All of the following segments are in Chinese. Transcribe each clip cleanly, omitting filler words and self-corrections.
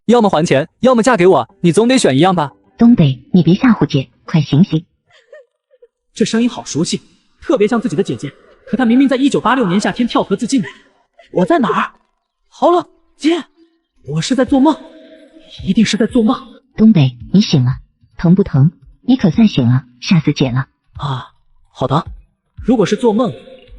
要么还钱，要么嫁给我，你总得选一样吧？东北，你别吓唬姐，快醒醒！这声音好熟悉，特别像自己的姐姐。可她明明在1986年夏天跳河自尽的。我在哪儿？好冷，姐，我是在做梦，一定是在做梦。东北，你醒了，疼不疼？你可算醒了，吓死姐了。啊，好的。如果是做梦，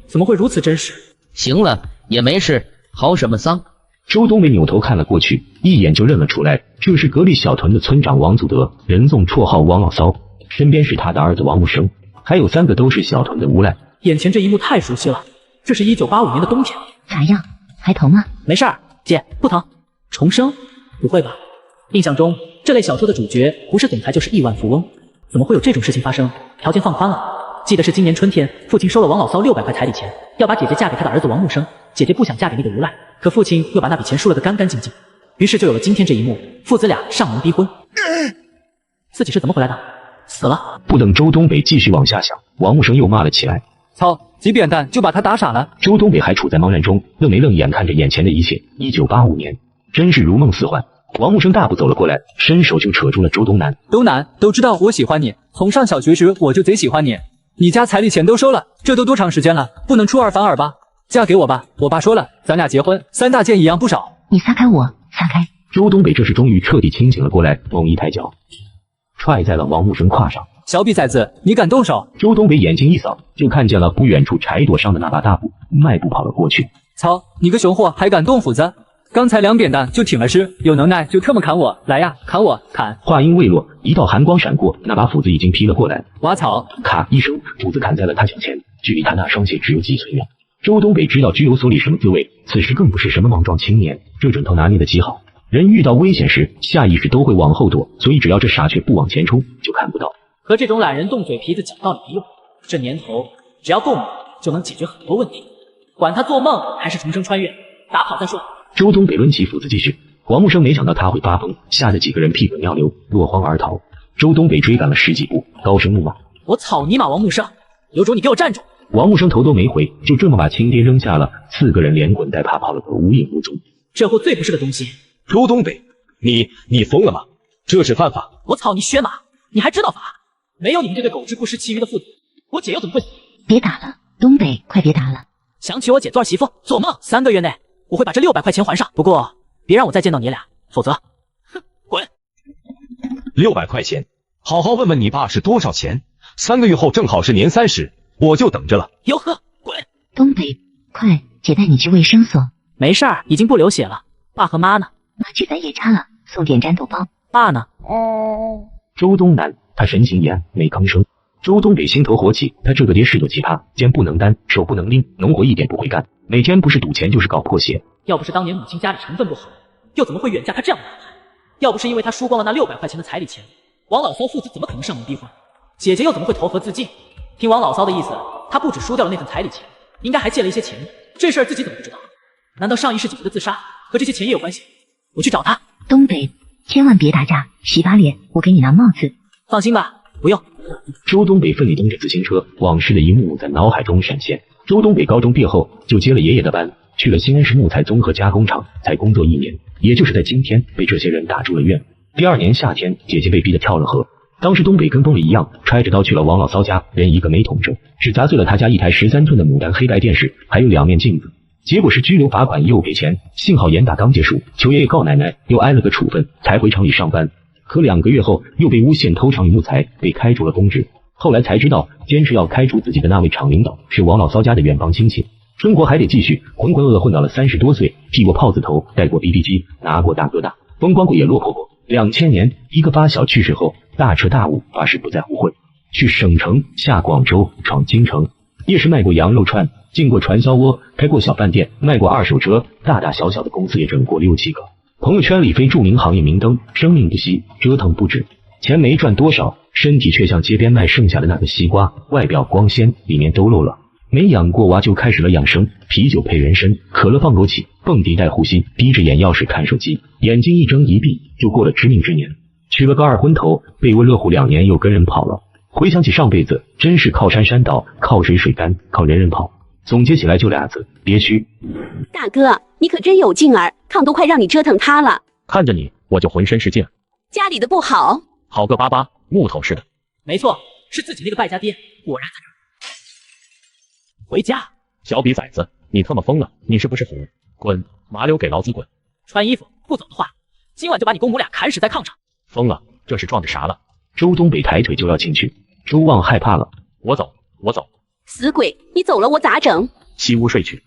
怎么会如此真实？行了，也没事，嚎什么丧？周东北扭头看了过去，一眼就认了出来，这是隔壁小屯的村长王祖德，人送绰号王老骚，身边是他的儿子王木生，还有3个都是小屯的无赖。眼前这一幕太熟悉了，这是1985年的冬天。咋样？还疼吗？没事儿，姐，不疼。重生？不会吧？印象中这类小说的主角不是总裁就是亿万富翁，怎么会有这种事情发生？条件放宽了。记得是今年春天，父亲收了王老骚600块彩礼钱，要把姐姐嫁给他的儿子王木生。姐姐不想嫁给那个无赖，可父亲又把那笔钱输了得干干净净，于是就有了今天这一幕，父子俩上门逼婚。自己是怎么回来的？死了。不等周东北继续往下想，王木生又骂了起来。操，几扁担就把他打傻了。周东北还处在茫然中，愣没愣眼看着眼前的一切。1985年，真是如梦似幻。王木生大步走了过来，伸手就扯住了周东南。东南，都知道我喜欢你，从上小学时我就贼喜欢你。你家彩礼钱都收了，这都多长时间了？不能出尔反尔吧？嫁给我吧，我爸说了，咱俩结婚3大件一样不少。你撒开我，撒开！周东北这时终于彻底清醒了过来，猛一抬脚，踹在了王木生胯上。小逼崽子，你敢动手？周东北眼睛一扫，就看见了不远处柴垛上的那把大斧，迈步跑了过去。操，你个熊货，还敢动斧子？刚才2扁担就挺了尸，有能耐就特么砍我，来呀，砍我，砍！话音未落，一道寒光闪过，那把斧子已经劈了过来。哇操！咔一声，斧子砍在了他脚前，距离他那双鞋只有几寸远。周东北知道拘留所里什么滋味，此时更不是什么莽撞青年，这准头拿捏得极好。人遇到危险时，下意识都会往后躲，所以只要这傻缺不往前冲，就看不到。和这种懒人动嘴皮子讲道理没用，这年头只要够猛就能解决很多问题，管他做梦还是重生穿越，打跑再说。周东北抡起斧子继续，王木生没想到他会发疯，吓得几个人屁滚尿流，落荒而逃。周东北追赶了10几步，高声怒骂：我草你妈王木生，有种你给我站住！王木生头都没回，就这么把亲爹扔下了，4个人连滚带爬跑了个无影无踪。这货最不是个东西。周东北，你疯了吗？这是犯法！我操你血马，你还知道法？没有你们这对狗吃不食其余的父子，我姐又怎么会死？别打了，东北，快别打了！想娶我姐做儿媳妇，做梦！3个月内我会把这600块钱还上，不过别让我再见到你俩，否则，哼，滚！600块钱，好好问问你爸是多少钱。3个月后正好是年30，我就等着了。哟呵，滚！东北，快，姐带你去卫生所。没事儿，已经不流血了。爸和妈呢？妈去咱夜叉了，送点战斗包。爸呢？周东南，他神情一暗，没吭声。周东北心头火起，他这个爹是朵奇葩，肩不能担，手不能拎，农活一点不会干，每天不是赌钱就是搞破鞋。要不是当年母亲家里成分不好，又怎么会远嫁他这样的男孩？要不是因为他输光了那600块钱的彩礼钱，王老骚父子怎么可能上门逼婚？姐姐又怎么会投河自尽？听王老骚的意思，他不只输掉了那份彩礼钱，应该还借了一些钱。这事儿自己怎么不知道？难道上一世姐姐的自杀和这些钱也有关系？我去找他。东北，千万别打架，洗把脸，我给你拿帽子。放心吧，不用。周东北奋力蹬着自行车，往事的一幕幕在脑海中闪现。周东北高中毕业后就接了爷爷的班，去了新安市木材综合加工厂，才工作1年，也就是在今天被这些人打住了院。第2年夏天，姐姐被逼得跳了河。当时东北跟疯了一样，揣着刀去了王老骚家，人一个没捅着，只砸碎了他家一台13寸的牡丹黑白电视，还有2面镜子。结果是拘留罚款又赔钱，幸好严打刚结束，求爷爷告奶奶，又挨了个处分，才回厂里上班。可2个月后又被诬陷偷厂与木材，被开除了公职。后来才知道，坚持要开除自己的那位厂领导是王老骚家的远房亲戚。生活还得继续，浑浑噩噩混到了30多岁，剃过炮子头，戴过 BB 机，拿过大哥大，风光过也落魄过。2000年，一个发小去世后，大彻大悟，发誓不再胡混，去省城，下广州，闯京城。夜市卖过羊肉串，进过传销窝，开过小饭店，卖过2手车，大大小小的公司也整过6、7个。朋友圈里非著名行业明灯，生命不息，折腾不止，钱没赚多少，身体却像街边卖剩下的那个西瓜，外表光鲜，里面都漏了。没养过娃就开始了养生，啤酒配人参，可乐放枸杞，蹦迪带护膝，闭着眼钥匙看手机，眼睛一睁一闭就过了知命之年。娶了个2婚头，被窝热乎2年又跟人跑了。回想起上辈子，真是靠山山倒，靠水水干，靠人人跑。总结起来就俩字：憋屈。大哥，你可真有劲儿，炕都快让你折腾塌了。看着你，我就浑身是劲。家里的不好，好个巴巴，木头似的。没错，是自己那个败家爹，果然在这儿。回家。小比崽子，你他妈疯了！你是不是虎？滚！麻溜给老子滚！穿衣服，不走的话，今晚就把你公母俩砍死在炕上。疯了，这是撞着啥了？周东北抬腿就要进去，周旺害怕了。我走。死鬼，你走了我咋整？西屋睡去。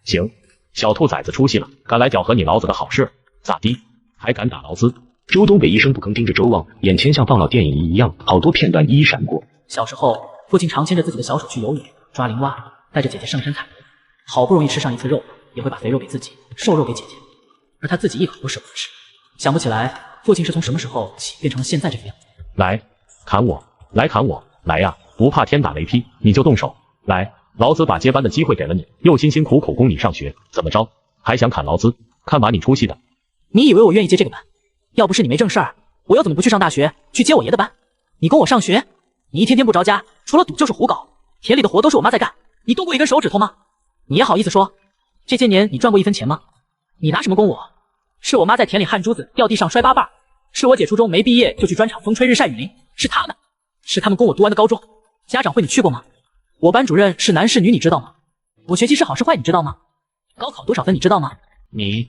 行，小兔崽子出息了，敢来搅和你老子的好事，咋地？还敢打劳资？周东北一声不吭盯着周旺，眼前像放老电影一样，好多片段一一闪过。小时候，父亲常牵着自己的小手去游泳、抓灵蛙，带着姐姐上山采蘑，好不容易吃上一次肉，也会把肥肉给自己，瘦肉给姐姐，而他自己一口都舍不得吃。想不起来，父亲是从什么时候起变成了现在这个样子。来，砍我！来砍我！来呀！不怕天打雷劈，你就动手！来，老子把接班的机会给了你，又辛辛苦苦供你上学，怎么着？还想砍劳资？看把你出息的！你以为我愿意接这个班？要不是你没正事儿，我又怎么不去上大学，去接我爷的班？你供我上学，你一天天不着家，除了赌就是胡搞，田里的活都是我妈在干，你动过一根手指头吗？你也好意思说？这些年你赚过一分钱吗？你拿什么供我？是我妈在田里焊珠子，掉地上摔八瓣；是我姐初中没毕业就去砖厂风吹日晒雨淋；是他们供我读完的高中。家长会你去过吗？我班主任是男是女你知道吗？我学习是好是坏你知道吗？高考多少分你知道吗？你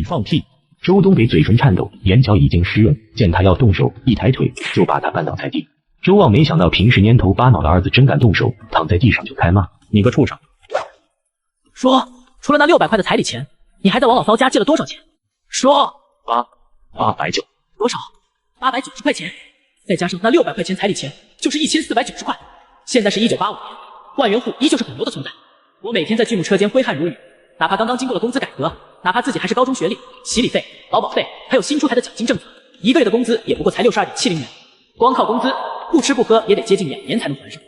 放屁！周东北嘴唇颤抖，眼角已经湿润，见他要动手，一抬腿就把他绊倒在地。周旺没想到平时蔫头巴脑的儿子真敢动手，躺在地上就开骂：“你个畜生！”说，除了那600块的彩礼钱，你还在王老骚家借了多少钱？说890多少？890块钱，再加上那600块钱彩礼钱，就是1490块。现在是1985年，万元户依旧是主流的存在。我每天在剧目车间挥汗如雨，哪怕刚刚经过了工资改革，哪怕自己还是高中学历，洗礼费、劳保费，还有新出台的奖金政策，一个月的工资也不过才62.70元，光靠工资，不吃不喝也得接近2年才能还上。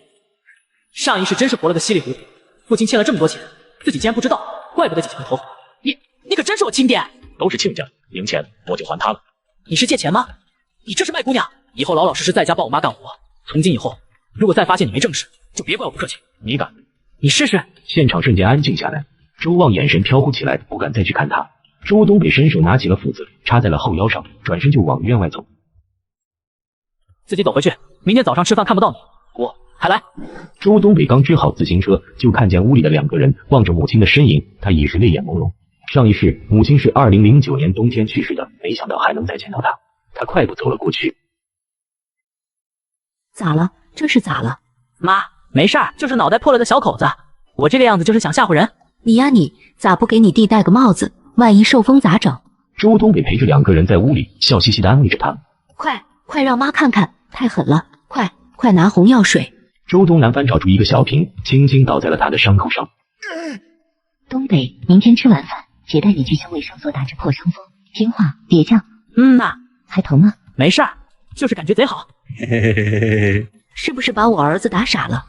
上一世真是活了个稀里糊涂，父亲欠了这么多钱，自己竟然不知道，怪不得姐姐会投。你可真是我亲爹！都是亲家，赢钱我就还他了。你是借钱吗？你这是卖姑娘！以后老老实实在家帮我妈干活。从今以后，如果再发现你没正事，就别怪我不客气。你敢？你试试！现场瞬间安静下来，周旺眼神飘忽起来，不敢再去看他。周东北伸手拿起了斧子，插在了后腰上，转身就往院外走。自己走回去，明天早上吃饭看不到你，我还来。周东北刚支好自行车，就看见屋里的2个人望着母亲的身影，他已是泪眼朦胧。上一世母亲是2009年冬天去世的，没想到还能再见到她。他快步走了过去。咋了？这是咋了？妈，没事儿，就是脑袋破了的小口子。我这个样子就是想吓唬人。你呀你，咋不给你弟戴个帽子？万一受风咋整？周东北陪着2个人在屋里笑嘻嘻地安慰着他。快让妈看看，太狠了！快拿红药水。周东南翻找出一个小瓶，轻轻倒在了他的伤口上。东北，明天吃晚饭，姐带你去乡卫生所打支破伤风，听话，别犟。呐。还疼吗？没事儿，就是感觉贼好。是不是把我儿子打傻了？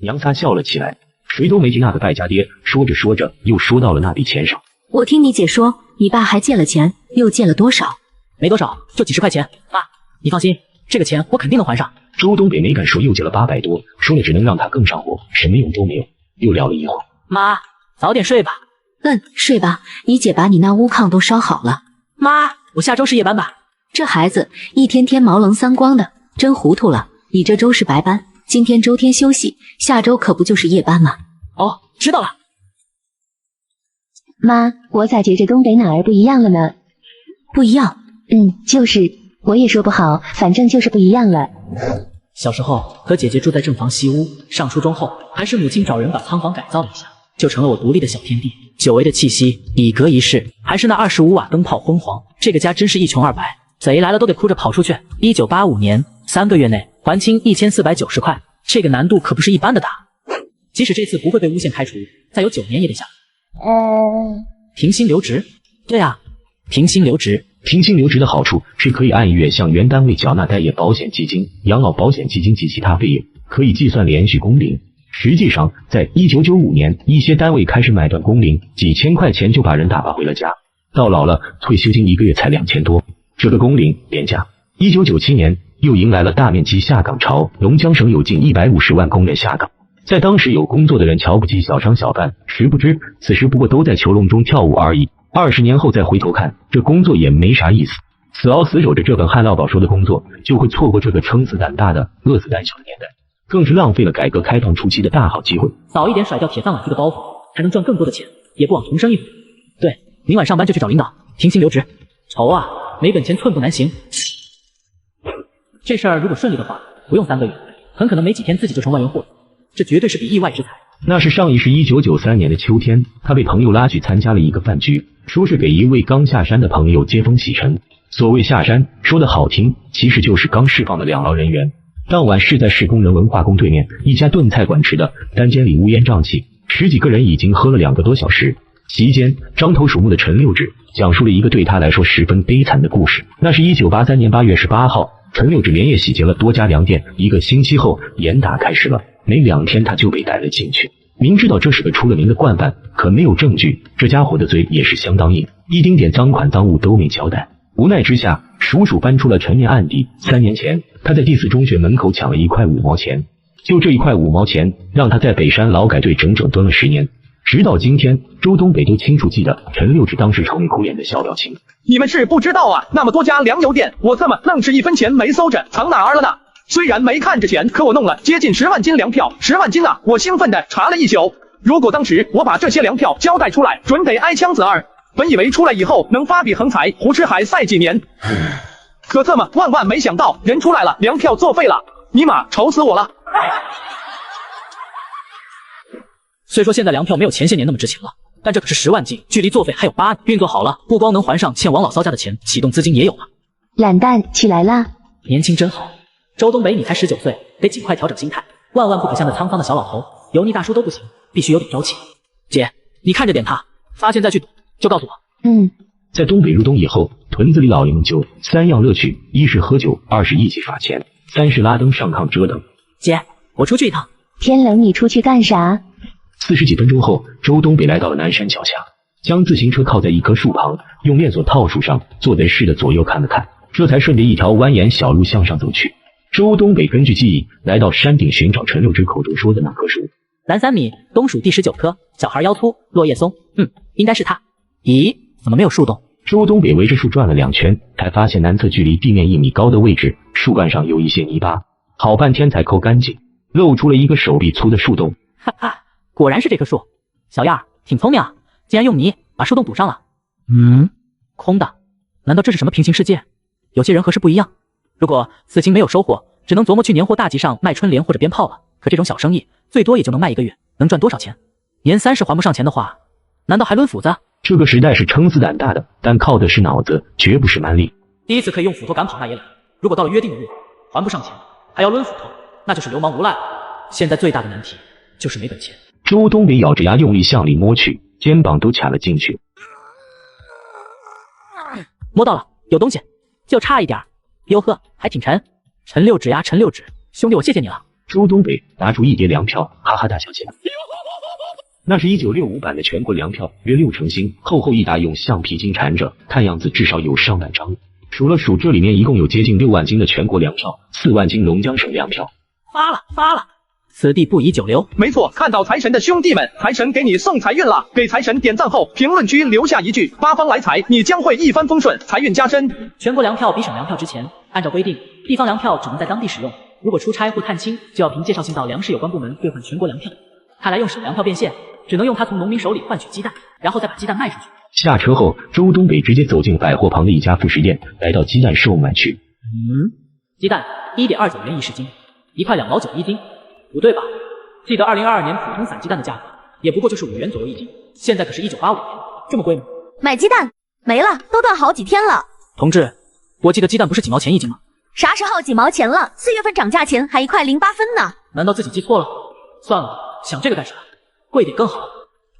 娘仨笑了起来，谁都没提那个败家爹。说着说着，又说到了那笔钱上。我听你姐说，你爸还借了钱，又借了多少？没多少，就几10块钱。妈，你放心，这个钱我肯定能还上。周东北没敢说又借了800多，说了只能让他更上火，什么用都没有。又聊了一会儿。妈，早点睡吧。睡吧，你姐把你那屋炕都烧好了。妈，我下周是夜班吧？这孩子一天天毛棱三光的，真糊涂了。你这周是白班，今天周天休息，下周可不就是夜班吗？哦，知道了。妈，我咋觉着东北哪儿不一样了呢？不一样？就是，我也说不好，反正就是不一样了。小时候和姐姐住在正房西屋，上初中后还是母亲找人把仓房改造了一下，就成了我独立的小天地。久违的气息，一隔一世，还是那25瓦灯泡昏黄，这个家真是一穷二白，贼来了都得哭着跑出去。1985年3个月内还清1490块，这个难度可不是一般的大。即使这次不会被诬陷开除，再有9年也得下。平薪留职？对啊，平薪留职。平薪留职的好处是可以按月向原单位缴纳待业保险基金、养老保险基金及其他费用，可以计算连续工龄。实际上，在1995年，一些单位开始买断工龄，几千块钱就把人打发回了家。到老了，退休金1个月才2000多，这个工龄廉价。1997年又迎来了大面积下岗潮，龙江省有近150万工人下岗。在当时有工作的人瞧不起小商小贩，实不知此时不过都在囚笼中跳舞而已。20年后再回头看，这工作也没啥意思，死熬死守着这份旱涝保收的工作，就会错过这个撑死胆大的饿死胆小的年代，更是浪费了改革开放初期的大好机会。早一点甩掉铁饭碗这个包袱，才能赚更多的钱，也不枉重生一回。对，明晚上班就去找领导停薪留职。愁啊，没本钱寸步难行。这事儿如果顺利的话，不用3个月，很可能没几天自己就成万元户了。这绝对是笔意外之财。那是上一世1993年的秋天，他被朋友拉去参加了一个饭局，说是给一位刚下山的朋友接风洗尘。所谓下山，说的好听，其实就是刚释放的两劳人员。当晚是在市工人文化宫对面一家炖菜馆吃的，单间里乌烟瘴气，10几个人已经喝了2个多小时。席间，獐头鼠目的陈六指讲述了一个对他来说十分悲惨的故事。那是1983年8月18号，陈六指连夜洗劫了多家粮店，1个星期后，严打开始了。没2天他就被逮了进去。明知道这是个出了名的惯犯，可没有证据，这家伙的嘴也是相当硬，一丁点赃款赃物都没交代。无奈之下，叔叔搬出了陈年案底。3年前，他在第4中学门口抢了1块5毛钱，就这1块5毛钱，让他在北山劳改队整整蹲了10年。直到今天，周东北都清楚记得陈六指当时愁眉苦脸的笑表情。你们是不知道啊，那么多家粮油店，我怎么愣是1分钱没搜着，藏哪儿了呢？虽然没看着钱，可我弄了接近10万斤粮票，10万斤啊！我兴奋的查了一宿。如果当时我把这些粮票交代出来，准得挨枪子儿。本以为出来以后能发笔横财，胡吃海塞几年，可这么万万没想到，人出来了，粮票作废了，尼玛愁死我了！虽说现在粮票没有前些年那么值钱了，但这可是10万斤，距离作废还有8年。运作好了，不光能还上欠王老骚家的钱，启动资金也有了。懒蛋起来啦！年轻真好，周东北，你才19岁，得尽快调整心态，万万不可像那沧桑的小老头、油腻大叔都不行，必须有点朝气。姐，你看着点他，发现再去赌就告诉我。在东北入冬以后，屯子里老营救3样乐趣：一是喝酒，二是一起耍钱，三是拉灯上炕折腾。姐，我出去一趟。天冷你出去干啥？40几分钟后，周东北来到了南山脚下，将自行车靠在一棵树旁，用链锁套树上，做贼似的左右看了看，这才顺着一条蜿蜒小路向上走去。周东北根据记忆来到山顶寻找陈六指口中说的那棵树。南3米，东属第19棵，小孩腰粗，落叶松。应该是它。咦，怎么没有树洞？周东北围着树转了2圈，才发现南侧距离地面1米高的位置，树干上有一些泥巴，好半天才抠干净，露出了一个手臂粗的树洞。哈哈，果然是这棵树。小样儿，挺聪明啊，竟然用泥把树洞堵上了。空的，难道这是什么平行世界？有些人和事不一样。如果此行没有收获，只能琢磨去年货大集上卖春联或者鞭炮了。可这种小生意，最多也就能卖1个月，能赚多少钱？年30还不上钱的话，难道还抡斧子？这个时代是撑死胆大的，但靠的是脑子，绝不是蛮力。第一次可以用斧头赶跑那也懒，如果到了约定的日子还不上钱，还要抡斧头，那就是流氓无赖了。现在最大的难题就是没本钱。周东北咬着牙用力向里摸去，肩膀都卡了进去。摸到了，有东西，就差一点。哟呵，还挺沉。陈六指呀，陈六指，兄弟，我谢谢你了。周东北拿出1叠粮票，哈哈大笑起来。那是1965版的全国粮票，约6成新，厚厚一沓，用橡皮筋缠着，看样子至少有上万张。数了数，这里面一共有接近6万斤的全国粮票，4万斤龙江省粮票。发了！此地不宜久留。没错，看到财神的兄弟们，财神给你送财运了！给财神点赞后，评论区留下一句“八方来财”，你将会一帆风顺，财运加身。全国粮票比省粮票值钱。按照规定，地方粮票只能在当地使用，如果出差或探亲，就要凭介绍信到粮食有关部门兑换全国粮票。看来用省粮票变现，只能用它从农民手里换取鸡蛋，然后再把鸡蛋卖出去。下车后，周东北直接走进百货旁的一家副食店，来到鸡蛋售卖区。鸡蛋1.29元1市斤，1块2毛9一斤。不对吧？记得2022年普通散鸡蛋的价格也不过就是5元左右一斤，现在可是1985年，这么贵吗？买鸡蛋没了，都断好几天了。同志，我记得鸡蛋不是几毛钱一斤吗？啥时候几毛钱了？4月份涨价前还1块08分呢。难道自己记错了？算了，想这个干啥？贵点更好。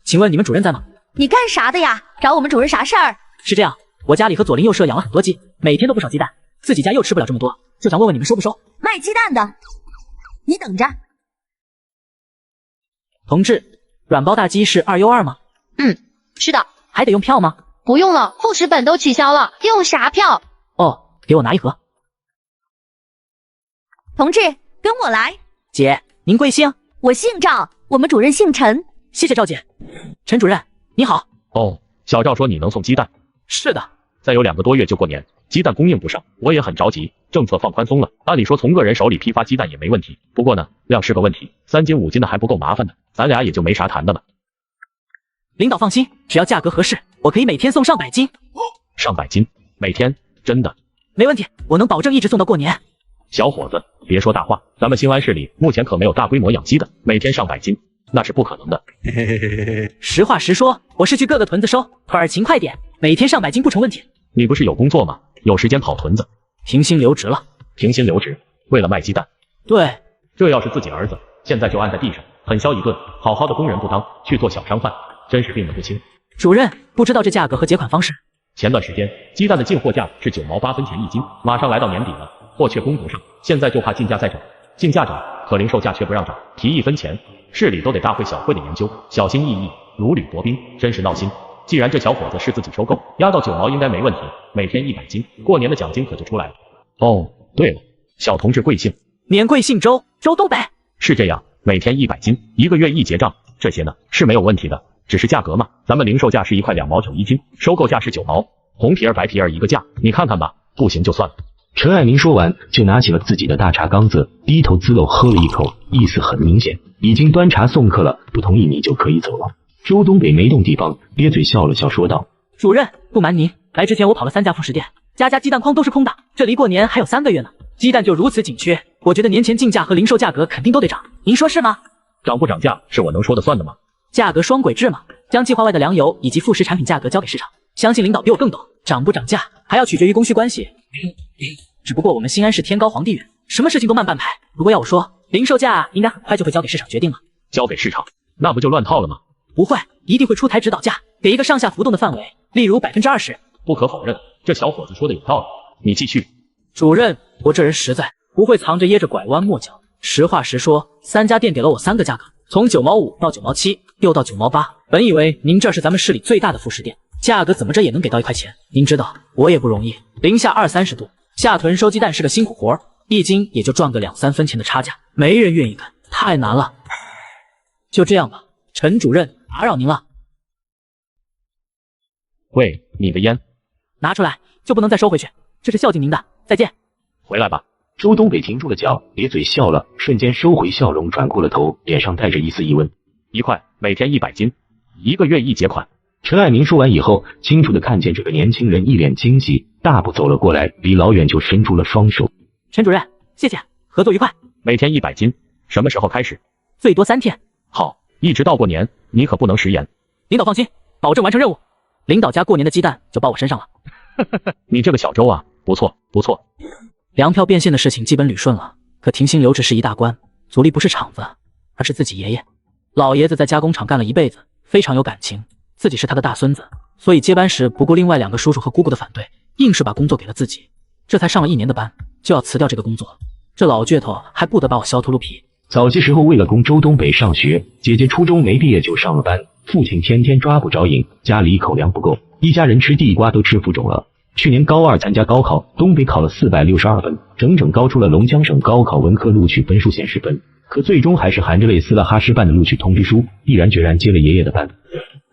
请问你们主任在吗？你干啥的呀？找我们主任啥事儿？是这样，我家里和左邻右舍养了很多鸡，每天都不少鸡蛋，自己家又吃不了这么多，就想问问你们收不收？卖鸡蛋的，你等着。同志，软包大鸡是2U2吗？是的。还得用票吗？不用了，副食本都取消了，用啥票？哦，给我拿1盒。同志，跟我来。姐，您贵姓？我姓赵，我们主任姓陈。谢谢赵姐。陈主任，你好。哦，小赵说你能送鸡蛋。是的。再有2个多月就过年，鸡蛋供应不上，我也很着急。政策放宽松了，按理说从个人手里批发鸡蛋也没问题。不过呢，量是个问题，3斤5斤的还不够麻烦的，咱俩也就没啥谈的了。领导放心，只要价格合适，我可以每天送上100斤。上100斤，每天？真的？没问题，我能保证一直送到过年。小伙子，别说大话，咱们兴安市里目前可没有大规模养鸡的，每天上100斤，那是不可能的。实话实说，我是去各个屯子收，腿儿勤快点，每天上100斤不成问题。你不是有工作吗？有时间跑屯子？平薪留职了。平薪留职？为了卖鸡蛋？对。这要是自己儿子，现在就按在地上，狠削一顿，好好的工人不当，去做小商贩，真是病得不轻。主任，不知道这价格和结款方式？前段时间鸡蛋的进货价是9毛8分钱1斤，马上来到年底了，货却供不上，现在就怕进价再涨，进价涨，可零售价却不让涨，提1分钱，市里都得大会小会的研究，小心翼翼，如履薄冰，真是闹心。既然这小伙子是自己收购，压到9毛应该没问题，每天100斤，过年的奖金可就出来了。哦，对了，小同志贵姓？免贵姓周，周东北。是这样，每天100斤，1个月一结账，这些呢是没有问题的，只是价格嘛，咱们零售价是1块2毛9一斤，收购价是9毛，红皮儿白皮儿一个价，你看看吧，不行就算了。陈爱民说完，就拿起了自己的大茶缸子，低头滋漏喝了一口，意思很明显，已经端茶送客了，不同意你就可以走了。周东北没动地方，咧嘴笑了笑，说道：“主任，不瞒您，来之前我跑了3家副食店，家鸡蛋筐都是空的，这离过年还有3个月呢，鸡蛋就如此紧缺，我觉得年前进价和零售价格肯定都得涨，您说是吗？”涨不涨价是我能说的算的吗？价格双轨制嘛，将计划外的粮油以及副食产品价格交给市场，相信领导比我更懂，涨不涨价还要取决于供需关系。只不过我们兴安市天高皇帝远，什么事情都慢半拍，如果要我说，零售价应该很快就会交给市场决定了。交给市场，那不就乱套了吗？不会，一定会出台指导价，给一个上下浮动的范围，例如20%。不可否认，这小伙子说的有道理。你继续。主任，我这人实在，不会藏着掖着拐弯抹角。实话实说，3家店给了我3个价格，从9毛5到9毛7，又到9毛8。本以为您这是咱们市里最大的副食店，价格怎么着也能给到1块钱。您知道，我也不容易，零下20-30度，下屯收鸡蛋是个辛苦活，1斤也就赚个2-3分钱的差价，没人愿意干，太难了。就这样吧，陈主任，打扰您了。喂，你的烟拿出来，就不能再收回去，这是孝敬您的，再见。回来吧。周东北停住了脚，咧嘴笑了，瞬间收回笑容，转过了头，脸上带着一丝疑问。1块，每天100斤，1个月一结款。陈爱民说完以后，清楚的看见这个年轻人一脸惊喜，大步走了过来，离老远就伸出了双手。陈主任，谢谢，合作愉快。每天100斤，什么时候开始？最多3天。好，一直到过年，你可不能食言。领导放心，保证完成任务。领导家过年的鸡蛋就包我身上了。你这个小周啊，不错不错。粮票变现的事情基本捋顺了，可停薪留职是一大关，阻力不是厂子，而是自己爷爷。老爷子在加工厂干了一辈子，非常有感情，自己是他的大孙子，所以接班时不顾另外2个叔叔和姑姑的反对，硬是把工作给了自己。这才上了1年的班，就要辞掉这个工作，这老倔头还不得把我削秃噜皮。早些时候为了供周东北上学，姐姐初中没毕业就上了班，父亲天天抓捕招引，家里口粮不够，一家人吃地瓜都吃浮肿了。去年高2参加高考，东北考了462分，整整高出了龙江省高考文科录取分数显示分，可最终还是含着泪撕了哈师办的录取通知书，毅然决然接了爷爷的班。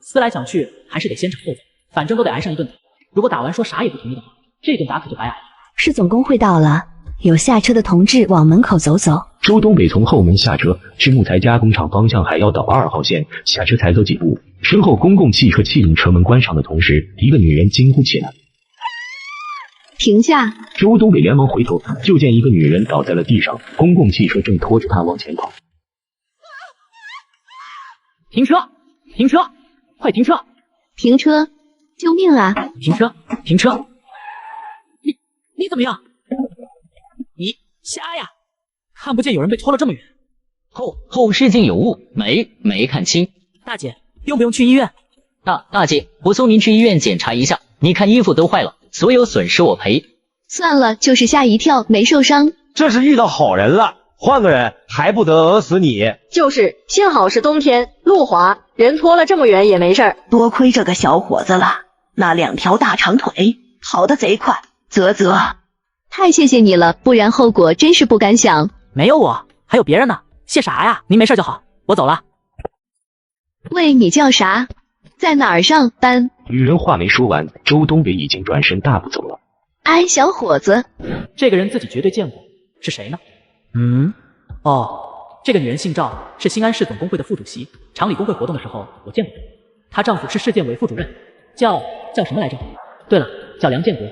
思来想去，还是得先斩后奏，反正都得挨上一顿打。如果打完说啥也不同意的话，这顿打可就白挨了。市总工会到了，有下车的同志往门口走走。周东北从后门下车，去木材加工厂方向海药岛2号线，下车才走几步，身后公共汽车气动车门关上的同时，一个女人惊呼起来。停下！周东北连忙回头，就见一个女人倒在了地上，公共汽车正拖着她往前跑。停车！停车！快停车！停车！救命啊！停车！停车！你怎么样？你瞎呀？看不见有人被拖了这么远。后视镜有误，没看清。大姐，用不用去医院？大姐，我送您去医院检查一下。你看衣服都坏了，所有损失我赔。算了，就是吓一跳，没受伤。这是遇到好人了，换个人还不得讹死你。就是，幸好是冬天，路滑，人拖了这么远也没事儿。多亏这个小伙子了，那2条大长腿跑得贼快。啧。太谢谢你了，不然后果真是不敢想。没有我，还有别人呢。谢啥呀？您没事就好，我走了。喂，你叫啥？在哪儿上班？女人话没说完，周东北已经转身大步走了。哎，小伙子，这个人自己绝对见过，是谁呢？哦，这个女人姓赵，是新安市总工会的副主席。厂里工会活动的时候，我见过她。她丈夫是市建委副主任，叫什么来着？对了，叫梁建国。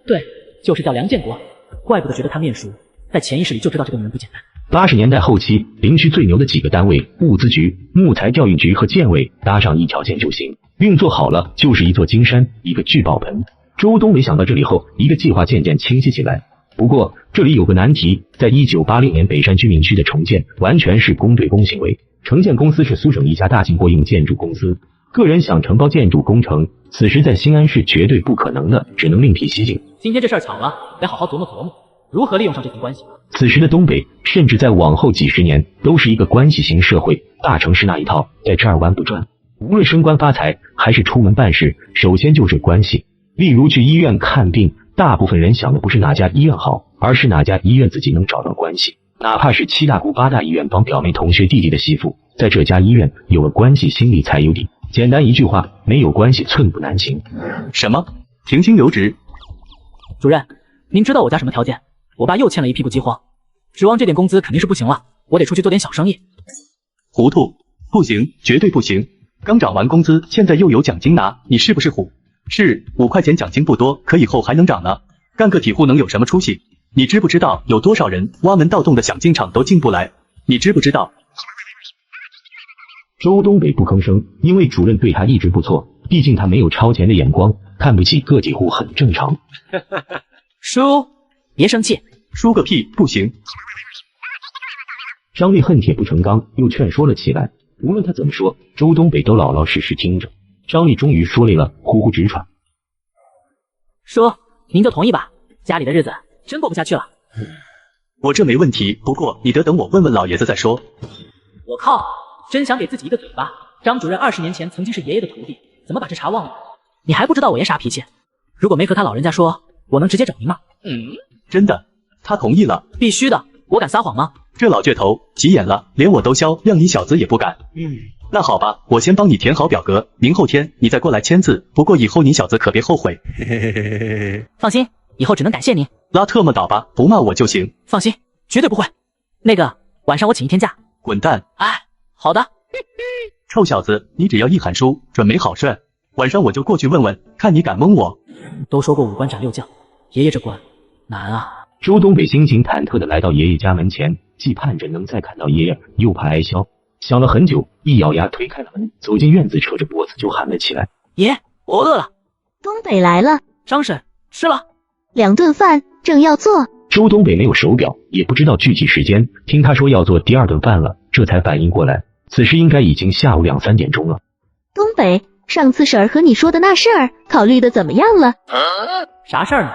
对，就是叫梁建国。怪不得觉得他面熟，在潜意识里就知道这个女人不简单。80年代后期，林区最牛的几个单位，物资局、木材教育局和建委搭上一条线就行，运作好了就是一座金山，一个聚宝盆。周东北想到这里后，一个计划渐渐清晰起来。不过这里有个难题，在1980年北山居民区的重建完全是公对公行为，承建公司是苏省一家大型国营建筑公司，个人想承包建筑工程，此时在新安市绝对不可能的，只能另辟蹊径。今天这事儿巧了，得好好琢磨琢磨，如何利用上这层关系。此时的东北，甚至在往后几十年，都是一个关系型社会，大城市那一套在这儿弯不转。无论升官发财还是出门办事，首先就是关系。例如去医院看病，大部分人想的不是哪家医院好，而是哪家医院自己能找到关系。哪怕是7大姑8大医院帮表妹同学弟弟的媳妇，在这家医院有了关系，心里才有底。简单一句话，没有关系寸步难行。什么？停薪留职？主任，您知道我家什么条件？我爸又欠了一屁股饥荒，指望这点工资肯定是不行了，我得出去做点小生意。糊涂，不行，绝对不行！刚涨完工资，现在又有奖金拿，你是不是虎？是5块钱奖金不多，可以后还能涨呢。干个体户能有什么出息？你知不知道有多少人挖门盗洞的想进厂都进不来？你知不知道？周东北不吭声，因为主任对他一直不错，毕竟他没有超前的眼光，看不起个体户很正常。叔，别生气。输个屁，不行。张力恨铁不成钢，又劝说了起来。无论他怎么说，周东北都老老实实听着。张力终于说累了，呼呼直喘。叔，您就同意吧，家里的日子真过不下去了。我这没问题，不过你得等我问问老爷子再说。我靠，真想给自己一个嘴巴。张主任20年前曾经是爷爷的徒弟，怎么把这茬忘了？你还不知道我爷啥脾气？如果没和他老人家说，我能直接找您吗？真的，他同意了。必须的，我敢撒谎吗？这老倔头急眼了，连我都消，谅你小子也不敢。那好吧，我先帮你填好表格，明后天你再过来签字。不过以后你小子可别后悔。放心，以后只能感谢您。拉特么倒吧，不骂我就行。放心，绝对不会。那个，晚上我请1天假。滚蛋！哎，好的。臭小子，你只要一喊输，准没好事。晚上我就过去问问，看你敢蒙我。都说过5关斩6将，爷爷这关难啊。周东北心情忐忑地来到爷爷家门前，既盼着能再看到爷爷，又怕挨削。想了很久，一咬牙推开了门，走进院子，扯着脖子就喊了起来：“爷，我饿了。”东北来了。张婶，吃了2顿饭，正要做。周东北没有手表，也不知道具体时间，听他说要做第2顿饭了，这才反应过来，此时应该已经下午2、3点钟了。东北，上次婶儿和你说的那事儿，考虑的怎么样了？啥事儿呢？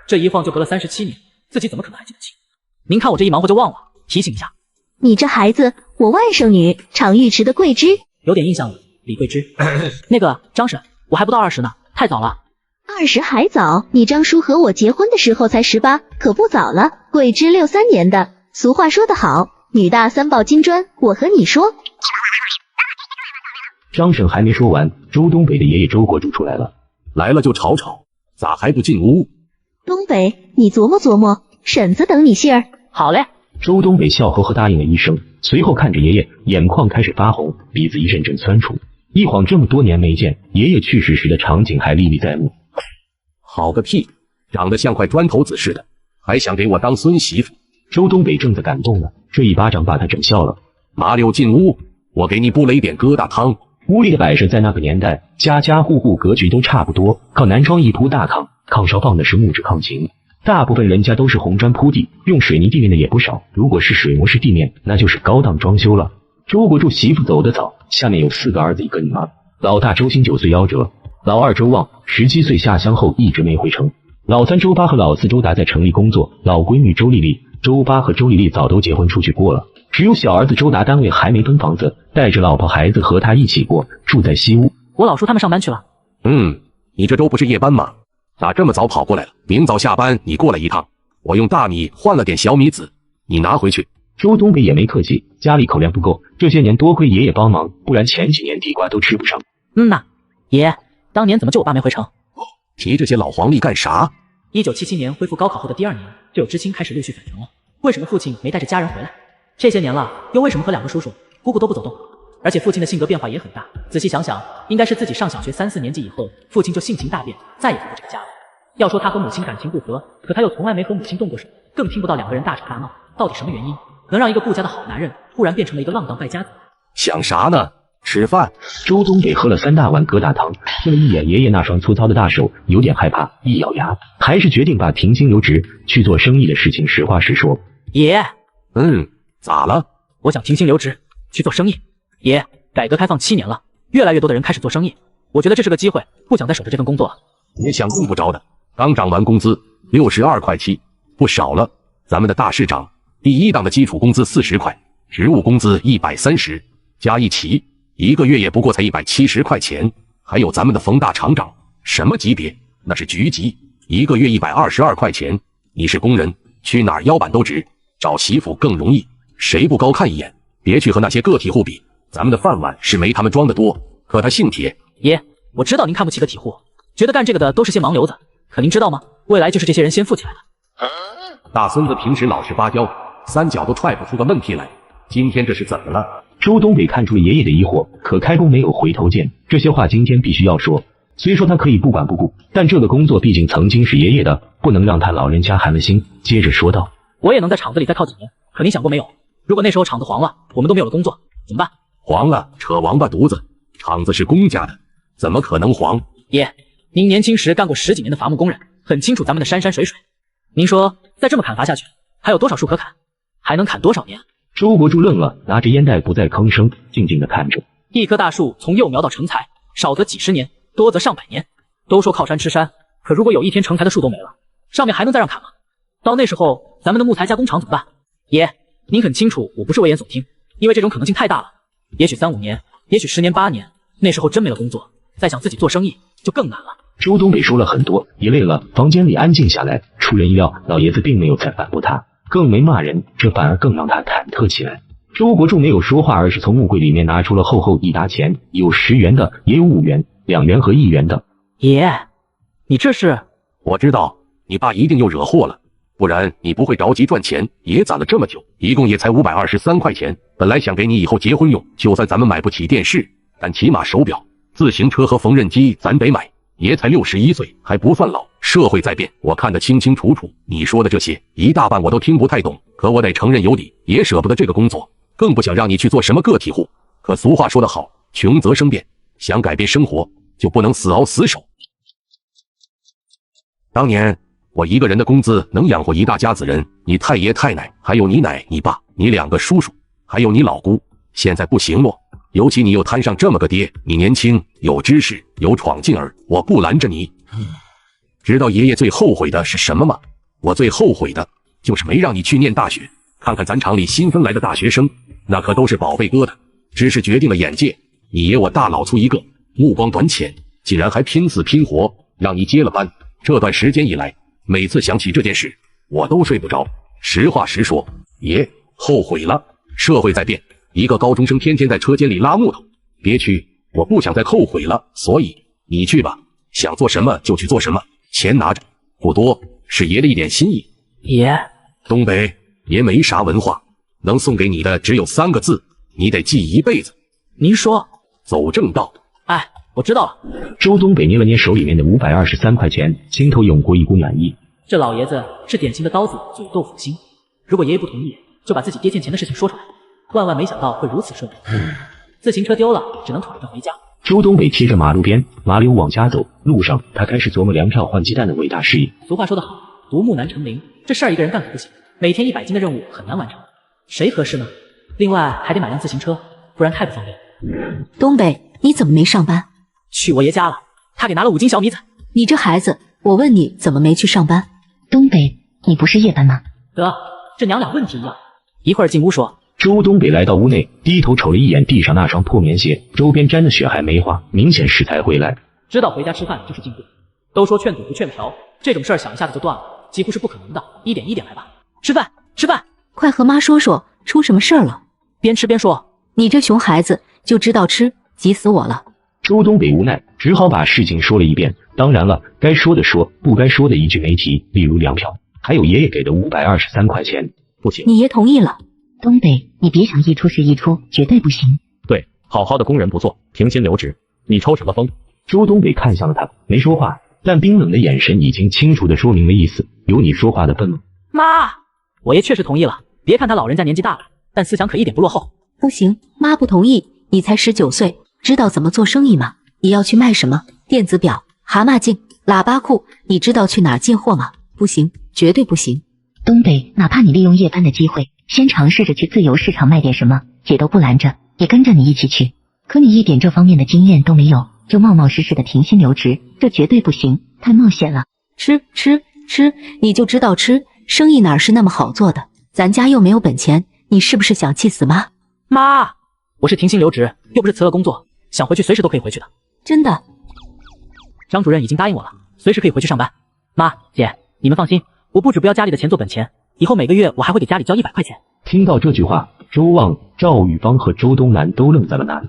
这一晃就隔了37年，自己怎么可能还记得清？您看我这一忙活就忘了，提醒一下。你这孩子，我外甥女，常玉池的桂枝，有点印象了，李桂枝。那个张婶，我还不到20呢，太早了。20还早，你张叔和我结婚的时候才18，可不早了。桂枝63年的，俗话说得好，女大3抱金砖。我和你说。张婶还没说完，周东北的爷爷周国柱出来了。来了就吵吵，咋还不进屋？东北，你琢磨琢磨，婶子等你信儿。好嘞。周东北笑呵呵答应了一声，随后看着爷爷，眼眶开始发红，鼻子一阵阵酸楚。一晃这么多年没见，爷爷去世时的场景还历历在目。好个屁，长得像块砖头子似的，还想给我当孙媳妇？周东北正在感动呢，这一巴掌把他整笑了。麻溜进屋，我给你布了一点疙瘩汤。屋里的摆设在那个年代，家家户户格局都差不多，靠南窗一铺大炕，炕上放的是木质炕琴。大部分人家都是红砖铺地，用水泥地面的也不少。如果是水磨式地面，那就是高档装修了。周国柱媳妇走得早，下面有4个儿子1个女儿。老大周兴9岁夭折，老二周旺17岁下乡后一直没回城，老三周八和老四周达在城里工作，老闺女周丽丽、周八和周丽丽早都结婚出去过了，只有小儿子周达单位还没分房子，带着老婆孩子和他一起过，住在西屋。我老叔他们上班去了。你这周不是夜班吗？咋这么早跑过来了？明早下班你过来一趟，我用大米换了点小米籽，你拿回去，周东北也没客气，家里口粮不够，这些年多亏爷爷帮忙，不然前几年地瓜都吃不上。爷，当年怎么就我爸没回城？提这些老黄历干啥？1977年恢复高考后的第2年，就有知青开始陆续返城了。为什么父亲没带着家人回来？这些年了，又为什么和2个叔叔、姑姑都不走动？而且父亲的性格变化也很大，仔细想想，应该是自己上小学3、4年级以后，父亲就性情大变，再也不回这个家了。要说他和母亲感情不和，可他又从来没和母亲动过手，更听不到2个人大吵大闹。到底什么原因能让一个顾家的好男人突然变成了一个浪荡败家子？想啥呢？吃饭。周东北喝了3大碗疙瘩汤，瞥了一眼爷爷那双粗糙的大手，有点害怕，一咬牙，还是决定把停薪留职去做生意的事情实话实说。爷，咋了？我想停薪留职去做生意。爷，改革开放7年了，越来越多的人开始做生意，我觉得这是个机会，不想再守着这份工作了。别想用不着的，刚涨完工资62块7，不少了。咱们的大市长第1档的基础工资40块，职务工资130，加一起1个月也不过才170块钱。还有咱们的冯大厂长，什么级别？那是局级，1个月122块钱。你是工人，去哪儿腰板都直，找媳妇更容易，谁不高看一眼？别去和那些个体户比，咱们的饭碗是没他们装的多，可他姓铁。爷，我知道您看不起个体户，觉得干这个的都是些盲流子，可您知道吗？未来就是这些人先富起来的。大孙子平时老实巴交，3脚都踹不出个问题来，今天这是怎么了？周东北看出了爷爷的疑惑，可开弓没有回头箭，这些话今天必须要说。虽说他可以不管不顾，但这个工作毕竟曾经是爷爷的，不能让他老人家寒了心。接着说道：我也能在厂子里再靠几年，可您想过没有？如果那时候厂子黄了，我们都没有了工作，怎么办？黄了，扯王八犊子！厂子是公家的，怎么可能黄？爷，您年轻时干过10几年的伐木工人，很清楚咱们的山山水水。您说再这么砍伐下去，还有多少树可砍？还能砍多少年？周国柱愣了，拿着烟袋不再吭声，静静地看着。一棵大树从幼苗到成材，少则几十年，多则上百年。都说靠山吃山，可如果有一天成材的树都没了，上面还能再让砍吗？到那时候，咱们的木材加工厂怎么办？爷，您很清楚我不是危言耸听，因为这种可能性太大了。也许3、5年，也许10年、8年，那时候真没了工作，再想自己做生意就更难了。周东北说了很多，也累了，房间里安静下来。出人意料，老爷子并没有再反驳他，更没骂人，这反而更让他忐忑起来。周国柱没有说话，而是从木柜里面拿出了厚厚一沓钱，有10元的，也有5元、2元和1元的。爷，你这是？我知道你爸一定又惹祸了，不然你不会着急赚钱，也攒了这么久，一共也才523块钱。本来想给你以后结婚用，就算咱们买不起电视，但起码手表、自行车和缝纫机咱得买。爷才61岁，还不算老，社会在变，我看得清清楚楚。你说的这些一大半我都听不太懂，可我得承认有理，也舍不得这个工作，更不想让你去做什么个体户。可俗话说得好，穷则生变，想改变生活就不能死熬死守。当年我一个人的工资能养活一大家子人，你太爷太奶，还有你奶你爸，你2个叔叔，还有你老姑，现在不行咯。尤其你又摊上这么个爹，你年轻有知识有闯劲儿，我不拦着你。知道爷爷最后悔的是什么吗？我最后悔的就是没让你去念大学。看看咱厂里新分来的大学生，那可都是宝贝疙瘩，知识决定了眼界。你爷我大老粗一个，目光短浅，竟然还拼死拼活让你接了班。这段时间以来，每次想起这件事，我都睡不着。实话实说，爷后悔了。社会在变，一个高中生天天在车间里拉木头，别去，我不想再后悔了。所以你去吧，想做什么就去做什么，钱拿着，不多，是爷的一点心意。爷，东北爷没啥文化，能送给你的只有3个字，你得记一辈子。您说，走正道。哎，我知道了。周东北捏了捏手里面的523块钱，心头涌过一股暖意。这老爷子是典型的刀子嘴豆腐心，如果爷爷不同意，就把自己爹欠钱的事情说出来。万万没想到会如此顺利。自行车丢了，只能腿着回家。周东北贴着马路边，马溜往家走，路上他开始琢磨粮票换鸡蛋的伟大事业。俗话说得好，独木难成林，这事儿一个人干可不行，每天100斤的任务很难完成，谁合适呢？另外还得买辆自行车，不然太不方便。东北，你怎么没上班？去我爷家了，他给拿了5斤小米仔。你这孩子，我问你怎么没去上班？东北，你不是夜班吗？得，这娘俩问题一样。一会儿进屋说。周东北来到屋内，低头瞅了一眼地上那双破棉鞋，周边沾的血还没化，明显是才回来。知道回家吃饭就是进步。都说劝赌不劝嫖，这种事儿想一下子就断了，几乎是不可能的。一点一点来吧。吃饭，吃饭！快和妈说说，出什么事儿了？边吃边说。你这熊孩子就知道吃，急死我了。周东北无奈，只好把事情说了一遍。当然了，该说的说，不该说的一句没提，例如粮票，还有爷爷给的523块钱。不行，你爷同意了。东北，你别想一出是一出，绝对不行。对，好好的工人不做，停薪留职，你抽什么风？周东北看向了他，没说话，但冰冷的眼神已经清楚地说明了意思，有你说话的份吗？妈，我爷确实同意了。别看他老人家年纪大了，但思想可一点不落后。不行，妈不同意。你才19岁，知道怎么做生意吗？你要去卖什么？电子表、蛤蟆镜、喇叭裤，你知道去哪儿进货吗？不行，绝对不行。东北，哪怕你利用夜班的机会，先尝试着去自由市场卖点什么，姐都不拦着，也跟着你一起去。可你一点这方面的经验都没有，就冒冒失失的停薪留职，这绝对不行，太冒险了。吃，你就知道吃，生意哪是那么好做的？咱家又没有本钱，你是不是想气死妈？妈，我是停薪留职，又不是辞了工作，想回去随时都可以回去的。真的？张主任已经答应我了，随时可以回去上班。妈，姐，你们放心，我不止不要家里的钱做本钱，以后每个月我还会给家里交100块钱。听到这句话，周旺、赵玉芳和周东南都愣在了那里。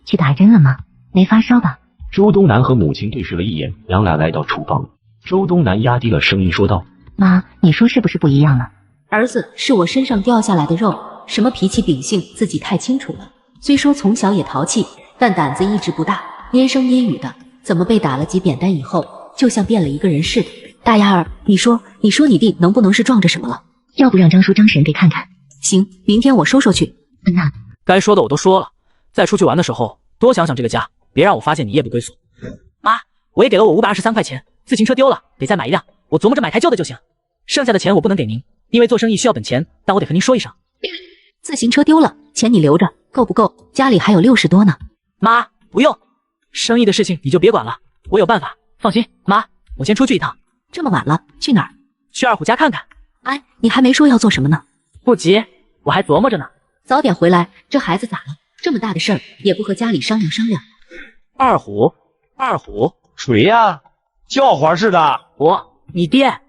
去打针了吗？没发烧吧？周东南和母亲对视了一眼，两俩来到厨房。周东南压低了声音说道：妈，你说是不是不一样了？儿子是我身上掉下来的肉，什么脾气秉性自己太清楚了。虽说从小也淘气，但胆子一直不大，蔫声蔫语的，怎么被打了几扁担以后，就像变了一个人似的。大丫儿，你说你弟能不能是撞着什么了？要不让张叔张婶给看看？行，明天我收去。那该说的我都说了，再出去玩的时候多想想这个家，别让我发现你夜不归宿。妈，我也给了我523块钱，自行车丢了，得再买一辆，我琢磨着买台旧的就行。剩下的钱我不能给您，因为做生意需要本钱，但我得和您说一声。自行车丢了，钱你留着，够不够？家里还有60多呢。妈，不用，生意的事情你就别管了，我有办法，放心。妈，我先出去一趟。这么晚了，去哪儿？去二虎家看看。哎，你还没说要做什么呢？不急，我还琢磨着呢。早点回来，这孩子咋了？这么大的事儿也不和家里商量商量。二虎，谁呀？叫唤似的。你爹。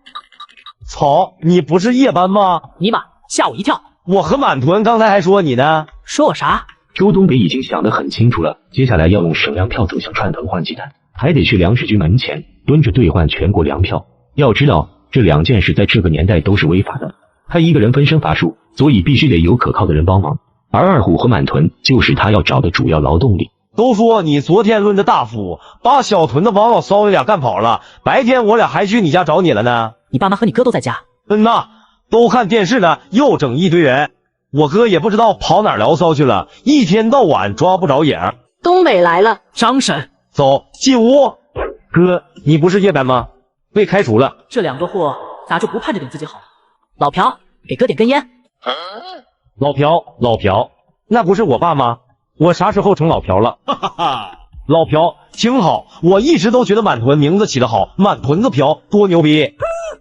操，你不是夜班吗？尼玛，吓我一跳。我和满屯刚才还说你呢。说我啥？周东北已经想得很清楚了，接下来要用省粮票走向串藤换鸡蛋，还得去粮食局门前蹲着兑换全国粮票。要知道，这2件事在这个年代都是违法的。他一个人分身乏术，所以必须得有可靠的人帮忙。而二虎和满屯就是他要找的主要劳动力。都说你昨天论的大夫，把小屯的王老骚爷俩干跑了，白天我俩还去你家找你了呢。你爸妈和你哥都在家？呐，都看电视呢，又整一堆人。我哥也不知道跑哪儿聊骚去了，一天到晚抓不着影。东北来了，张婶，走进屋。哥，你不是夜班吗？被开除了。这2个货咋就不盼着顶自己好了？老朴，给哥点根烟。老朴，那不是我爸吗？我啥时候成老朴了？哈哈哈，老朴挺好，我一直都觉得满屯名字起得好，满屯子朴多牛逼。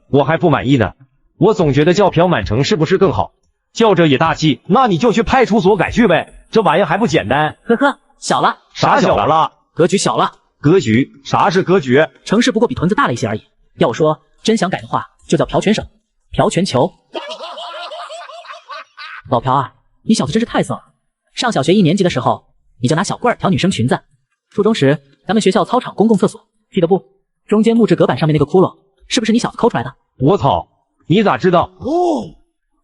我还不满意呢，我总觉得叫朴满城是不是更好？叫这也大气，那你就去派出所改去呗，这玩意还不简单？呵呵，小了。啥小了？格局小了。格局？啥是格局？城市不过比屯子大了一些而已。要我说，真想改的话，就叫朴全省，朴全球。老朴啊，你小子真是太丧了。上小学1年级的时候，你就拿小棍儿挑女生裙子；初中时，咱们学校操场公共厕所，记得不？中间木质隔板上面那个窟窿，是不是你小子抠出来的？我操，你咋知道？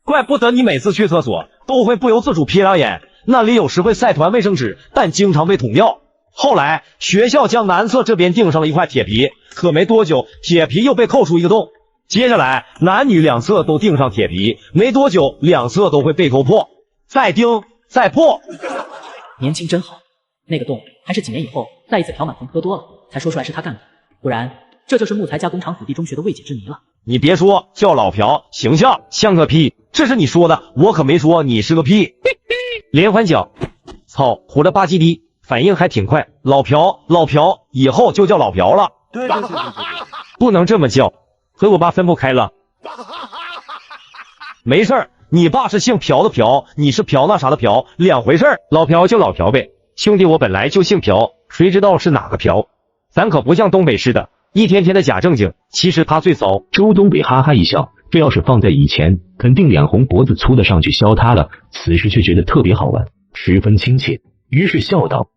怪不得你每次去厕所都会不由自主瞥两眼，那里有时会塞团卫生纸，但经常被捅掉。后来学校将南侧这边钉上了一块铁皮，可没多久铁皮又被扣出一个洞。接下来男女2侧都钉上铁皮，没多久2侧都会被抠破，再钉再破。年轻真好，那个洞还是几年以后再一次朴满屯喝多了才说出来是他干的，不然这就是木材加工厂土地中学的未解之谜了。你别说，叫老朴形象像个屁，这是你说的，我可没说你是个屁。连环脚，操，活了吧唧的，反应还挺快。老朴，以后就叫老朴了。对，不能这么叫，和我爸分不开了。没事儿，你爸是姓朴的朴，你是朴那啥的朴，两回事儿。老朴就老朴呗，兄弟我本来就姓朴，谁知道是哪个朴？咱可不像东北似的，一天天的假正经，其实他最骚。周东北哈哈一笑，这要是放在以前，肯定脸红脖子粗的上去削他了。此时却觉得特别好玩，十分亲切，于是笑道：“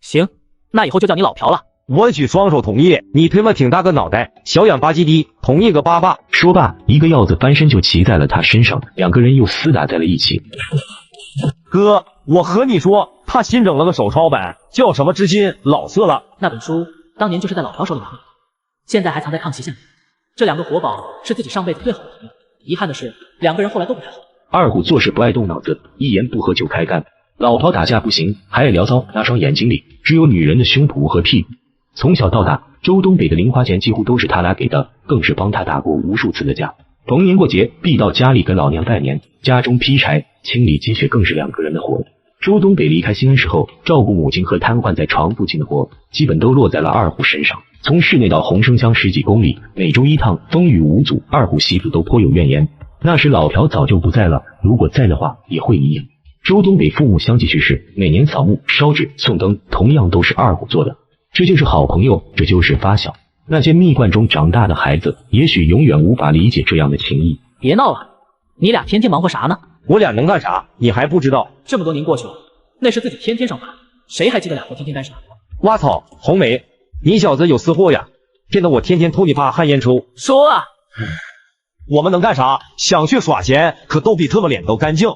行，那以后就叫你老朴了。”我举双手同意。你他妈挺大个脑袋，小眼吧唧的，同意个巴巴。说罢，一个鹞子翻身就骑在了他身上，两个人又厮打在了一起。哥，我和你说，他新整了个手抄本，叫什么之心，老色了。那本书当年就是在老朴手里拿的，现在还藏在炕席下面。这两个活宝是自己上辈子最好的朋友，遗憾的是，两个人后来都不太好。二虎做事不爱动脑子，一言不合就开干。老朴打架不行，还爱聊骚，那双眼睛里只有女人的胸脯和屁股。从小到大，周东北的零花钱几乎都是他俩给的，更是帮他打过无数次的架。逢年过节必到家里跟老娘拜年，家中劈柴、清理积雪更是两个人的活。周东北离开西安时候，照顾母亲和瘫痪在床附近的活，基本都落在了二虎身上。从市内到洪生乡10几公里，每周1趟，风雨无阻。二虎媳妇都颇有怨言。那时老朴早就不在了，如果在的话，也会一样。周东北父母相继去世，每年扫墓、烧纸、送灯，同样都是二虎做的。这就是好朋友，这就是发小。那些蜜罐中长大的孩子，也许永远无法理解这样的情谊。别闹了，你俩天天忙活啥呢？我俩能干啥？你还不知道？这么多年过去了，那是自己天天上班，谁还记得俩活天天干啥？哇操，红梅，你小子有私货呀！骗得我天天偷你爸旱烟抽。说啊，我们能干啥？想去耍钱，可都比他们脸都干净。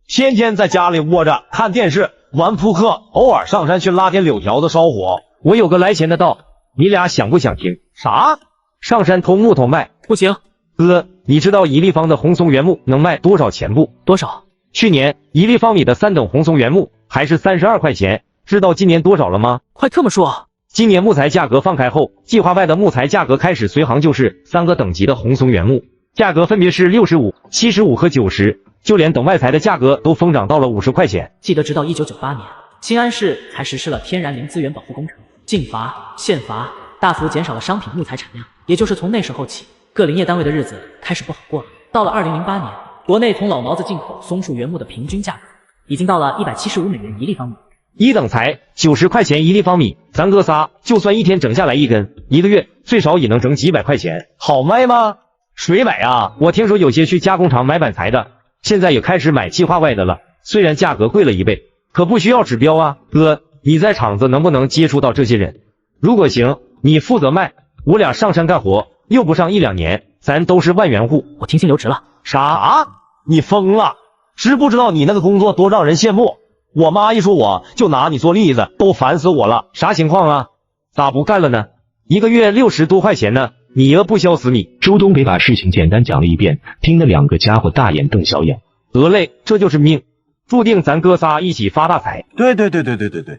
天天在家里窝着看电视、玩扑克，偶尔上山去拉点柳条子烧火。我有个来钱的道，你俩想不想听？啥？上山偷木头卖？不行。哥，你知道1立方的红松原木能卖多少钱不？多少？去年1立方米的3等红松原木还是32块钱，知道今年多少了吗？快这么说。今年木材价格放开后，计划外的木材价格开始随行就市，3个等级的红松原木价格分别是65、75和90，就连等外材的价格都疯涨到了50块钱。记得直到1998年，新安市才实施了天然林资源保护工程，禁伐、限伐，大幅减少了商品木材产量。也就是从那时候起，各林业单位的日子开始不好过了。到了2008年，国内从老毛子进口松树原木的平均价格已经到了175美元1立方米。一等材90块钱1立方米，咱哥仨就算一天整下来一根，1个月最少也能整几百块钱，好卖吗？谁买啊？我听说有些去加工厂买板材的，现在也开始买计划外的了，虽然价格贵了1倍，可不需要指标啊。哥，你在厂子能不能接触到这些人？如果行，你负责卖，我俩上山干活，用不上1、2年，咱都是万元户。我停薪留职了。啥？你疯了？知不知道你那个工作多让人羡慕？我妈一说我就拿你做例子，都烦死我了。啥情况啊？咋不干了呢？1个月60多块钱呢，你爷不笑死你。周东北把事情简单讲了一遍，听得两个家伙大眼瞪小眼。得嘞，这就是命，注定咱哥仨一起发大财。对，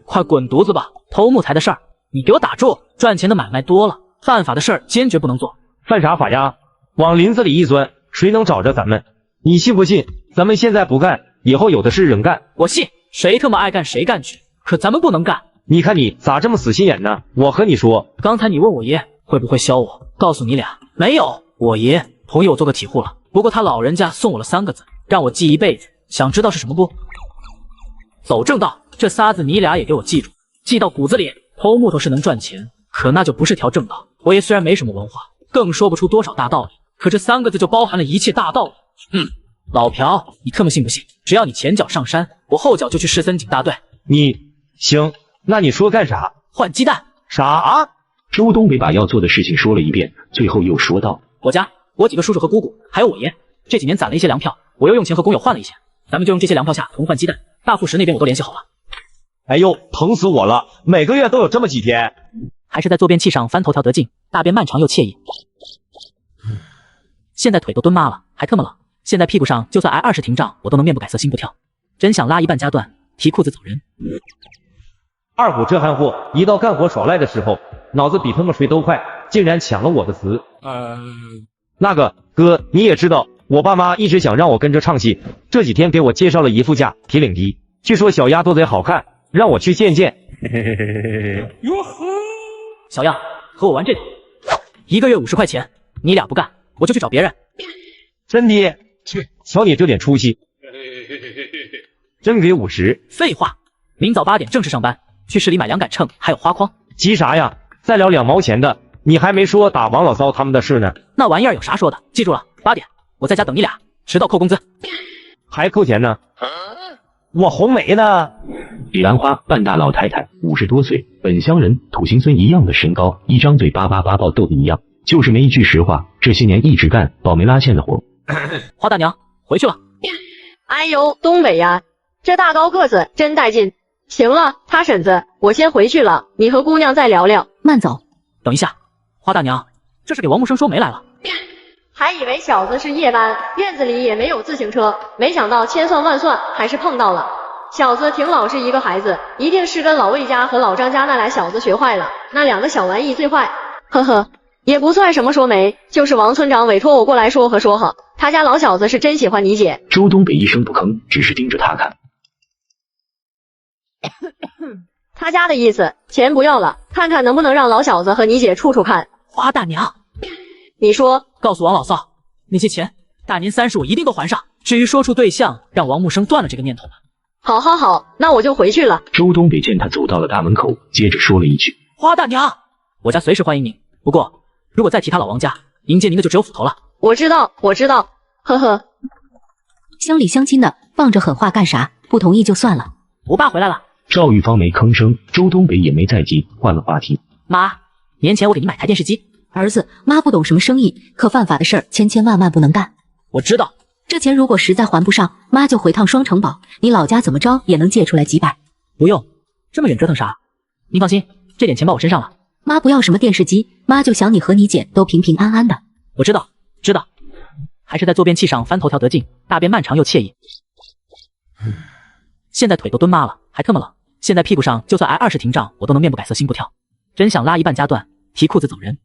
快滚犊子吧！偷木材的事儿你给我打住，赚钱的买卖多了，犯法的事儿坚决不能做。犯啥法呀？往林子里一钻，谁能找着咱们？你信不信？咱们现在不干，以后有的是人干。我信，谁他妈爱干谁干去，可咱们不能干。你看你咋这么死心眼呢？我和你说，刚才你问我爷会不会削我，告诉你俩，没有。我爷同意我做个体户了，不过他老人家送我了3个字，让我记一辈子。想知道是什么不？走正道，这仨字你俩也给我记住，记到骨子里。偷木头是能赚钱，可那就不是条正道。我爷虽然没什么文化，更说不出多少大道理，可这3个字就包含了一切大道理。老朴，你特么信不信？只要你前脚上山，我后脚就去市森警大队。你行，那你说干啥？换鸡蛋。啥？周东北把要做的事情说了一遍，最后又说道：我几个叔叔和姑姑，还有我爷，这几年攒了一些粮票，我又用钱和工友换了一些，咱们就用这些粮票下同换鸡蛋。大副食那边我都联系好了。哎呦，疼死我了！每个月都有这么几天，还是在坐便器上翻头条得劲，大便漫长又惬意。现在腿都蹲麻了，还特么冷。现在屁股上就算挨20停杖，我都能面不改色心不跳。真想拉一半夹断，提裤子走人。二虎这汉货，一到干活耍赖的时候，脑子比他们谁都快，竟然抢了我的词。那个哥，你也知道，我爸妈一直想让我跟着唱戏，这几天给我介绍了一副架铁领笛，据说小丫头贼好看，让我去见见。哟呵，小样，和我玩这个，1个月50块钱，你俩不干，我就去找别人。真的？去，瞧你这点出息，真给50？废话，明早8点正式上班，去市里买2杆秤，还有花筐。急啥呀？再聊2毛钱的，你还没说打王老骚他们的事呢。那玩意儿有啥说的？记住了， 8点，我在家等你俩，迟到扣工资。还扣钱呢？我红梅呢？李兰花半大老太太，50多岁，本乡人，土行孙一样的身高，一张嘴叭叭叭爆豆子一样，就是没一句实话。这些年一直干保媒拉线的活。花大娘回去了。哎呦，东北呀，这大高个子真带劲。行了，他婶子，我先回去了，你和姑娘再聊聊。慢走。等一下，花大娘，这是给王木生说媒来了。还以为小子是夜班，院子里也没有自行车，没想到千算万算还是碰到了。小子挺老实一个孩子，一定是跟老魏家和老张家那俩小子学坏了，那2个小玩意最坏。呵呵，也不算什么说媒，就是王村长委托我过来说和，他家老小子是真喜欢你姐。周东北一声不吭，只是盯着他看。他家的意思，钱不要了，看看能不能让老小子和你姐处处看。花大娘，你说，告诉王老嫂，那些钱大年30我一定都还上。至于说出对象，让王木生断了这个念头吧。好，那我就回去了。周东北见他走到了大门口，接着说了一句：花大娘，我家随时欢迎您，不过如果再提他老王家，迎接您的就只有斧头了。我知道，呵呵。乡里乡亲的，放着狠话干啥？不同意就算了。我爸回来了。赵玉芳没吭声，周东北也没再急，换了话题。妈，年前我给你买台电视机。儿子，妈不懂什么生意，可犯法的事儿千万不能干。我知道，这钱如果实在还不上，妈就回趟双城堡，你老家怎么着也能借出来几百。不用，这么远折腾啥？您放心，这点钱包我身上了。妈不要什么电视机，妈就想你和你姐都平平安安的。我知道，还是在坐便器上翻头条得劲，大便漫长又惬意。现在腿都蹲麻了，还特么冷。现在屁股上就算挨20停杖，我都能面不改色心不跳。真想拉一半夹断，提裤子走人。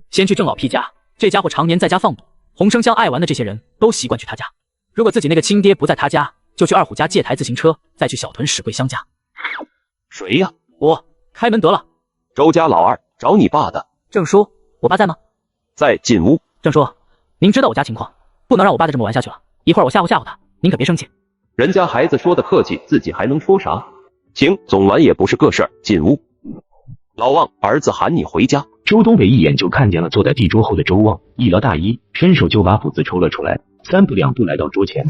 先去郑老屁家，这家伙常年在家放赌，洪生乡爱玩的这些人都习惯去他家。如果自己那个亲爹不在他家，就去二虎家借台自行车，再去小屯史桂香家。谁呀？我开门得了。周家老二找你爸的。郑叔，我爸在吗？在，进屋。郑叔，您知道我家情况，不能让我爸再这么玩下去了。一会儿我吓唬他，您可别生气。人家孩子说的客气，自己还能说啥？行，总玩也不是个事儿，进屋。老旺，儿子喊你回家。周东北一眼就看见了坐在地桌后的周旺，一撩大衣，伸手就把斧子抽了出来，3步2步来到桌前，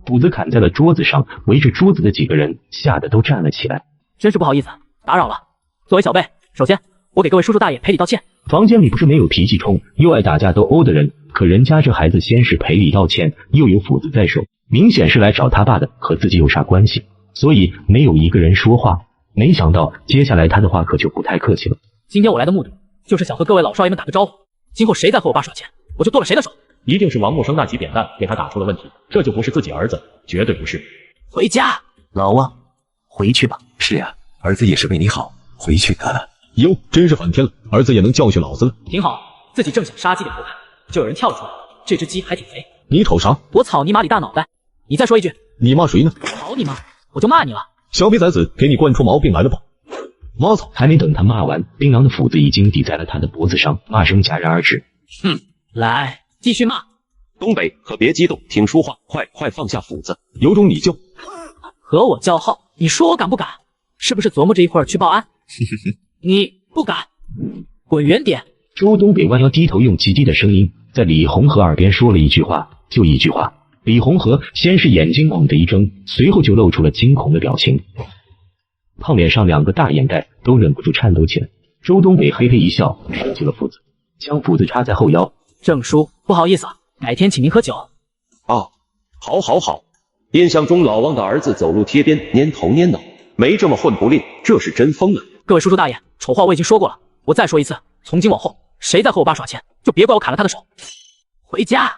斧子砍在了桌子上，围着桌子的几个人吓得都站了起来。真是不好意思，打扰了。作为小辈，首先我给各位叔叔大爷赔礼道歉。房间里不是没有脾气冲又爱打架斗殴的人，可人家这孩子先是赔礼道歉，又有斧子在手，明显是来找他爸的，和自己有啥关系？所以没有一个人说话。没想到接下来他的话可就不太客气了。今天我来的目的就是想和各位老少爷们打个招呼，今后谁再和我爸耍钱，我就剁了谁的手。一定是王木生那几扁担给他打出了问题，这就不是自己儿子，绝对不是。回家，老王，回去吧。是呀，儿子也是为你好，回去的。哟，真是反天了，儿子也能教训老子了。挺好，自己正想杀鸡给猴看，就有人跳了出来，这只鸡还挺肥。你瞅啥？我草你妈里大脑袋！你再说一句，你骂谁呢？草你妈，我就骂你了。小逼崽子，给你惯出毛病来了吧？妈操！还没等他骂完，槟榔的斧子已经抵在了他的脖子上，骂声戛然而止。来，继续骂。东北可别激动，听说话，快放下斧子，有种你就和我叫号，你说我敢不敢？是不是琢磨着一会儿去报案？你不敢，滚远点！周东北弯腰低头，用极低的声音在李红河耳边说了一句话，就一句话。李红河先是眼睛猛地一睁，随后就露出了惊恐的表情，胖脸上2个大眼袋都忍不住颤抖起来。周东北嘿嘿一笑，收起了斧子，将斧子插在后腰。郑叔，不好意思，改天请您喝酒。啊，好。印象中老汪的儿子走路贴边，蔫头蔫脑，没这么混不吝，这是真疯了。各位叔叔大爷，丑话我已经说过了，我再说一次，从今往后，谁再和我爸耍钱，就别怪我砍了他的手。回家。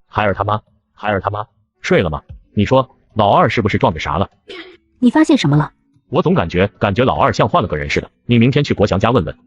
孩儿他妈睡了吗？你说老二是不是撞着啥了？你发现什么了？我总感觉老二像换了个人似的。你明天去国强家问问，